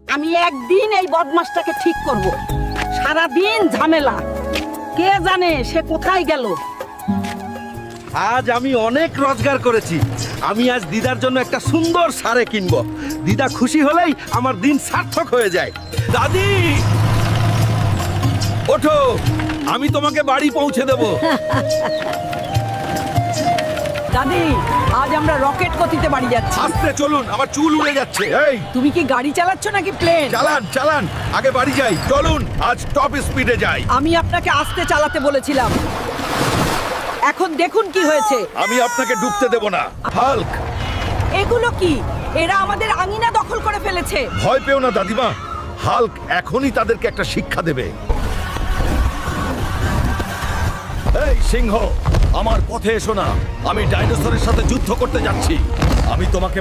আমি একদিন এই বদমাসটাকে ঠিক করব। সারাদিন ঝামেলা, কে জানে সে কোথায় গেল। আজ আমি অনেক রোজগার করেছি। আমি আজ দিদার জন্য একটা সুন্দর শাড়ি কিনবো। দিদা খুশি হলেই আমার দিন সার্থক হয়ে যায়। দাদি ওঠো, আমি তোমাকে বাড়ি পৌঁছে দেব। দাদি, আজ আমরা রকেট গতিতে বাড়ি যাচ্ছি। আস্তে চলুন, আমার চুল উড়ে যাচ্ছে। এই তুমি কি গাড়ি চালাচ্ছ নাকি প্লেন? চালান চালান, আগে বাড়ি যাই। চলুন আজ টপ স্পিডে যাই। আমি আপনাকে আস্তে চালাতে বলেছিলাম, এখন দেখুন কি হয়েছে। আমি আপনাকে ডুবতে দেব না। হাল্ক, এগুলো কি? এরা আমাদের আঙিনা দখল করে ফেলেছে। ভয় পেও না দাদিমা, হাল্ক এখনই তাদেরকে একটা শিক্ষা দেবে। এই সিংহ, আমার পথে এসো না। আমি ডাইনোসরের সাথে যুদ্ধ করতে যাচ্ছি। আমি তোমাকে